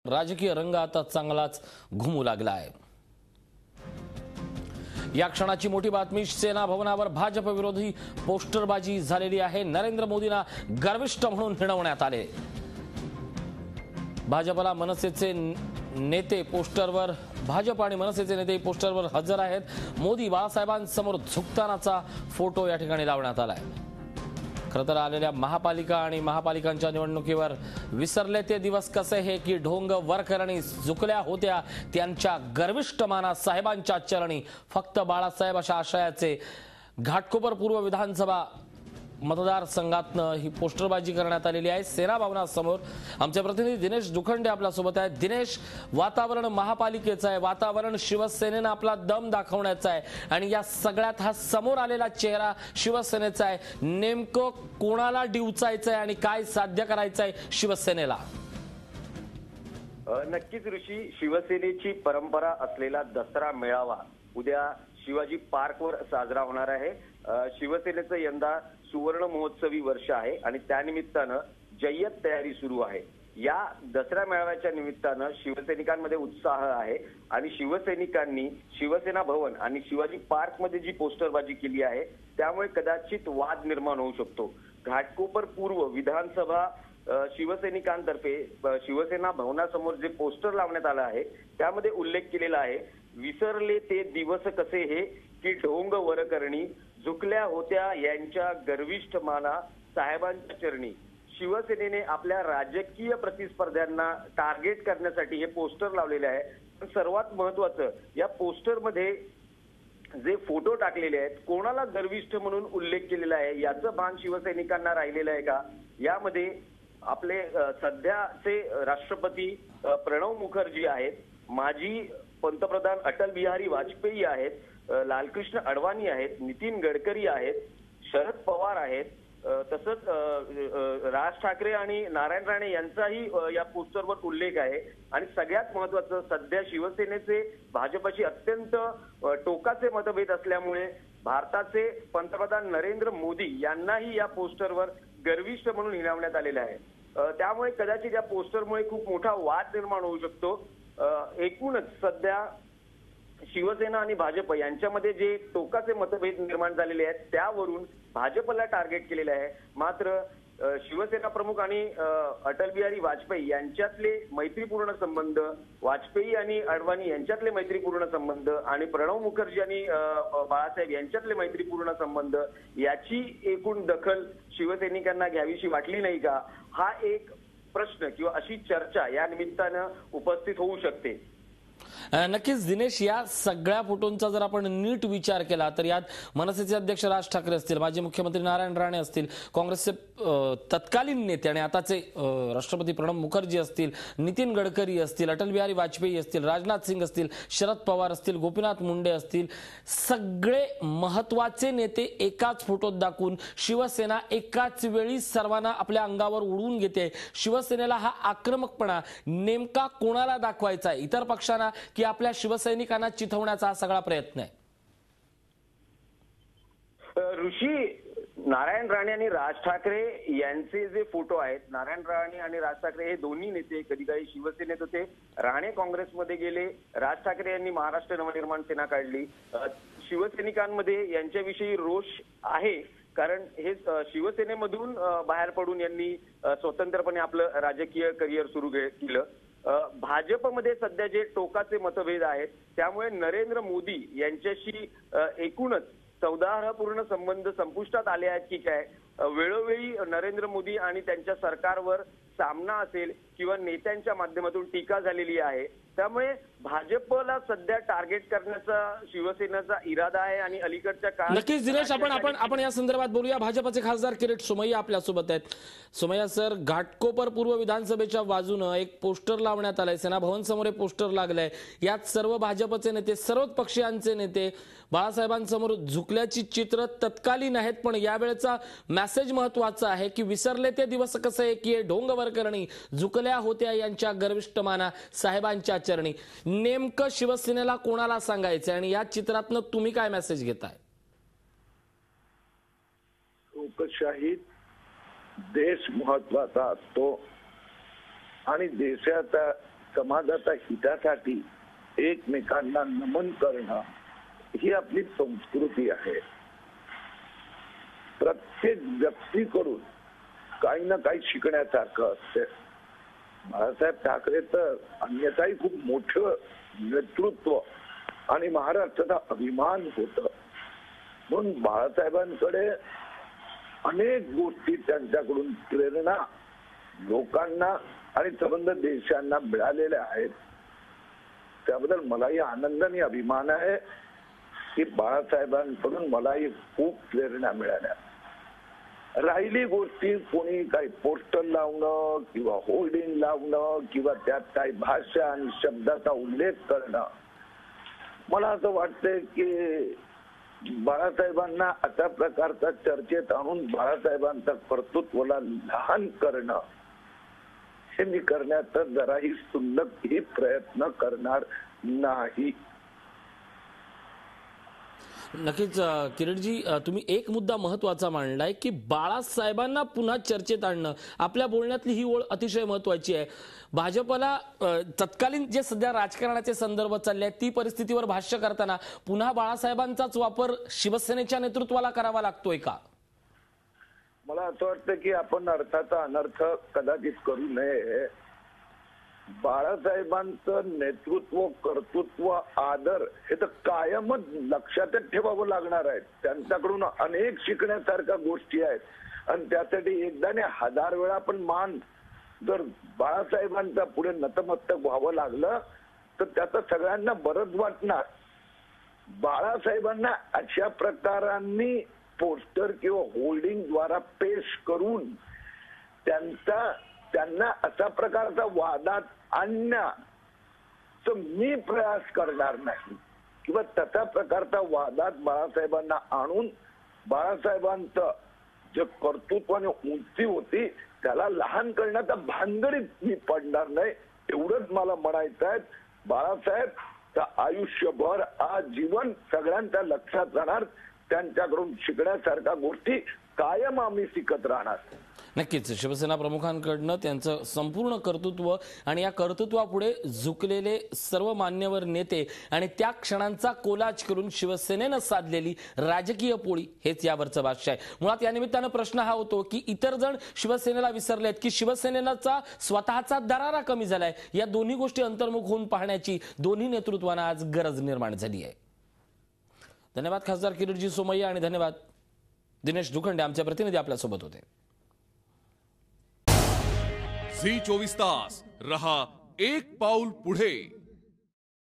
राजकीय रंग आता चांगलाच घुमू लागला आहे। या क्षणाची मोठी बातमी, सेना भवनावर भाजप विरोधी पोस्टरबाजी झालेली आहे। नरेंद्र मोदींना गर्विष्ठ म्हणून हिणवण्यात आले। भाजपला मनसेचे नेते पोस्टरवर भाजप आणि मनसेचे नेते पोस्टरवर हजर आहेत। मोदी बाळासाहेबांसमोर झुकतानाचा फोटो या ठिकाणी लावण्यात आलाय। खरं तर आलेल्या महापालिका आणि महापालिकांच्या निवडणुकीवर विसरले ते दिवस कसे हे की ढोंग वरकरणी झुकल्या होत्या त्यांच्या गर्विष्ठ माना साहेबांच्या चरणी। फक्त बाळासाहेब अशा आशयाचे घाटकोपर पूर्व विधानसभा मतदारसंघातनं ही पोस्टरबाजी करण्यात आलेली आहे। सेना भवनासमोर आमचे प्रतिनिधी दिनेश दुखंडे आपल्या सोबत आहेत। दिनेश, वातावरण महापालिकेचं आहे, वातावरण शिवसेनेनं आपला दम दाखवण्याचा आहे आणि या सगळ्यात हा समोर आलेला चेहरा शिवसेनेचा आहे। नेमकं कोणाला डिवचायचं आहे आणि काय साध्य करायचं आहे शिवसेनेला? नक्कीच ऋषी, शिवसेनेची परंपरा असलेला दसरा मेळावा उद्या शिवाजी पार्कवर साजरा होणार आहे। शिवसेनेचं यंदा सुवर्ण महोत्सवी वर्ष आहे आणि त्यानिमित्तानं जय्यत तयारी सुरू आहे। या दसरा मेळाव्याच्या निमित्तानं शिवसैनिकांमध्ये उत्साह आहे आणि शिवसैनिकांनी शिवसेना भवन आणि शिवाजी पार्कमध्ये जी पोस्टरबाजी केली आहे त्यामुळे कदाचित वाद निर्माण होऊ शकतो। घाटकोपर पूर्व विधानसभा शिवसैनिकांतर्फे शिवसेना भवनासमोर जे पोस्टर लावण्यात आलं आहे त्यामध्ये उल्लेख केलेला आहे, विसरले ते दिवस कसे हे की ढोंग वरकरणी झुकल्या होत्या यांच्या गर्विष्ठ माना साहेबांच्या चरणी। शिवसेनेने आपल्या राजकीय प्रतिस्पर्ध्यांना टार्गेट करण्यासाठी हे पोस्टर लावलेले आहे। पण सर्वात महत्त्वाचं, या पोस्टरमध्ये जे फोटो टाकलेले आहेत कोणाला गर्विष्ठ म्हणून उल्लेख केलेला आहे याचं भान शिवसैनिकांना राहिलेलं आहे का? यामध्ये आपले सध्याचे राष्ट्रपती प्रणव मुखर्जी आहेत, माजी पंतप्रधान अटल बिहारी वाजपेयी आहेत, लालकृष्ण अडवाणी आहेत, नितीन गडकरी आहेत, शरद पवार आहेत, तसंच राज ठाकरे आणि नारायण राणे यांचाही या पोस्टरवर उल्लेख आहे। आणि सगळ्यात महत्त्वाचं, सध्या शिवसेनेचे भाजपशी अत्यंत टोकाचे मतभेद असल्यामुळे भारताचे पंतप्रधान नरेंद्र मोदी यांनाही या पोस्टरवर गर्विष्ठ म्हणून हिणवण्यात आलेलं आहे। त्यामुळे कदाचित या पोस्टरमुळे खूप मोठा वाद निर्माण होऊ शकतो। एकूणच सध्या शिवसेना आणि भाजप यांच्यामध्ये जे टोकाचे मतभेद निर्माण झालेले आहेत त्यावरून भाजपला टार्गेट केलेले आहे। मात्र शिवसेना प्रमुख आणि अटल बिहारी वाजपेयी यांच्यातले मैत्रीपूर्ण संबंध, वाजपेयी आणि अडवाणी यांच्यातले मैत्रीपूर्ण संबंध आणि प्रणव मुखर्जी आणि बाळासाहेब यांच्यातले मैत्रीपूर्ण संबंध याची एकूण दखल शिवसैनिकांना घ्यावीशी वाटली नाही का, हा एक प्रश्न किंवा अशी चर्चा या निमित्तानं उपस्थित होऊ शकते। नक्कीच दिनेश, या सगळ्या फोटोंचा जर आपण नीट विचार केला तर यात मनसेचे अध्यक्ष राज ठाकरे असतील, माजी मुख्यमंत्री नारायण राणे असतील, काँग्रेसचे तत्कालीन नेते आणि आताचे राष्ट्रपती प्रणब मुखर्जी असतील, नितीन गडकरी असतील, अटल बिहारी वाजपेयी असतील, राजनाथ सिंग असतील, शरद पवार असतील, गोपीनाथ मुंडे असतील, सगळे महत्वाचे नेते एकाच फोटोत दाखवून शिवसेना एकाच वेळी सर्वांना आपल्या अंगावर उडवून घेते। शिवसेनेला हा आक्रमकपणा नेमका कोणाला दाखवायचा आहे, इतर पक्षांना की आपल्या शिवसैनिकांना चिथवण्याचा हा सगळा प्रयत्न आहे? ऋषी, नारायण राणे आणि राज ठाकरे यांचे जे फोटो आहेत, नारायण राणे आणि राज ठाकरे हे दोन्ही नेते कधी काही शिवसेनेत होते। राणे काँग्रेसमध्ये गेले, राज ठाकरे यांनी महाराष्ट्र नवनिर्माण सेना काढली। शिवसैनिकांमध्ये यांच्याविषयी रोष आहे कारण हे शिवसेनेमधून बाहेर पडून यांनी स्वतंत्रपणे आपलं राजकीय करिअर सुरू केलं। भाजपमध्ये सध्या जे टोकाचे मतभेद आहेत त्यामुळे नरेंद्र मोदी यांच्याशी एकूणच सौहार्दपूर्ण संबंध संपुष्टात आले आहेत की काय, वेळोवेळी नरेंद्र मोदी आणि त्यांच्या सरकारवर सामना असेल किंवा नेत्यांच्या माध्यमातून टीका झालेली आहे। त्यामुळे भाजपला सध्या टार्गेट करण्याचा शिवसेनेचा इरादा आहे आणि अलीकडच्या काळात नक्कीच दिनेश, आपण या संदर्भात बोलूया। भाजपचे खासदार किरीट सोमय्या आपल्या सोबत आहेत। सोमय्या सर, घाटकोपर पूर्व विधानसभेच्या बाजूने एक पोस्टर लावण्यात आलंय, सेना भवन समोर एक पोस्टर लागलंय, यात सर्व भाजपचे नेते, सर्वच पक्षांचे नेते बाळासाहेबांसमोर झुकल्याची चित्र तत्कालीन आहेत। पण यावेळेचा मेसेज महत्वाचा आहे की विसरले ते दिवस कसे आहे की ढोंग वरकरणी झुकल्या होत्या यांच्या गर्विष्ठ माना साहेबांच्या चरणी। नेमकं शिवसेनेला कोणाला सांगायचं आणि या चित्रातनं तुम्ही काय मेसेज घेताय? लोकशाहीत देश महत्वाचा असतो आणि देशाचा समाजाच्या हितासाठी एकमेकांना नमन करणं ही आपली संस्कृती आहे. प्रत्येक व्यक्तीकडून काही ना काही शिकण्यासारखं असते. बाळासाहेब ठाकरे तर अन्यथाही खूप मोठं नेतृत्व आणि महाराष्ट्राचा अभिमान होत. म्हणून बाळासाहेबांकडे अनेक गोष्टी त्यांच्याकडून प्रेरणा लोकांना आणि संबंध देशांना मिळालेल्या आहेत. त्याबद्दल मलाही आनंद आणि अभिमान आहे की बाळासाहेबांकडून मलाही खूप प्रेरणा मिळाल्या. राहिली गोष्टी कोणी काही पोस्टर लावणं किंवा होर्डिंग लावणं किंवा त्यात काही भाषा आणि शब्दाचा उल्लेख करणं, मला असं वाटतंय की बाळासाहेबांना अशा प्रकारचा चर्चेत आणून बाळासाहेबांच्या कर्तृत्वाला लहान करणं हे मी करण्याचा जराही क्षुल्लकही प्रयत्न करणार नाही. नक्कीच किरीटजी, तुम्ही एक मुद्दा महत्वाचा मांडलाय की बाळासाहेबांना पुन्हा चर्चेत आणणं. आपल्या बोलण्यातली ही ओळ अतिशय महत्वाची आहे. भाजपला तत्कालीन जे सध्या राजकारणाचे संदर्भ चालले आहेत ती परिस्थितीवर भाष्य करताना पुन्हा बाळासाहेबांचाच वापर शिवसेनेच्या नेतृत्वाला करावा लागतोय का? मला असं वाटतं की आपण अर्थाचा अनर्थ कदाचित करू नये. बाळासाहेबांचं नेतृत्व, कर्तृत्व, आदर हे तर कायमच लक्षातच ठेवावं लागणार आहे. त्यांच्याकडून अनेक शिकण्यासारख्या गोष्टी आहेत आणि त्यासाठी एकदा ने 1000 वेळा पण मान जर बाळासाहेबांचा पुढे नतमस्तक व्हावं लागलं तर त्याचं सगळ्यांना बरंच वाटणार. बाळासाहेबांना अशा प्रकारांनी पोस्टर किंवा होल्डिंग द्वारा पेश करून त्यांना अशा प्रकारचा वादात आणण्याचा मी प्रयास करणार नाही किंवा तशा प्रकारचा वादात बाळासाहेबांना आणून बाळासाहेबांचं जे कर्तृत्व आणि उंची होती त्याला लहान करण्याचा भानगडीत मी पडणार नाही. एवढंच मला म्हणायचं आहे. बाळासाहेब आयुष्यभर आजीवन सगळ्यांच्या लक्षात राहणार. त्यांच्याकडून शिकण्यासारख्या गोष्टी कायम आम्ही शिकत राहणार. नक्कीच शिवसेना प्रमुखांकडनं त्यांचं संपूर्ण कर्तृत्व आणि या कर्तृत्वापुढे झुकलेले सर्व मान्यवर नेते आणि त्या क्षणांचा कोलाज करून शिवसेनेनं साधलेली राजकीय पोळी हेच यावरचं भाष्य आहे. मुळात या निमित्तानं प्रश्न हा होतो की इतर जण शिवसेनेला विसरलेत की शिवसेनेचा स्वतःचा दरारा कमी झालाय. या दोन्ही गोष्टी अंतर्मुख होऊन पाहण्याची दोन्ही नेतृत्वांना आज गरज निर्माण झाली आहे. धन्यवाद खासदार किरीटजी सोमय्या आणि धन्यवाद दिनेश दुखंडे, आमचे प्रतिनिधी आपल्यासोबत होते. झी 24 तास रहा एक पाऊल पुढे.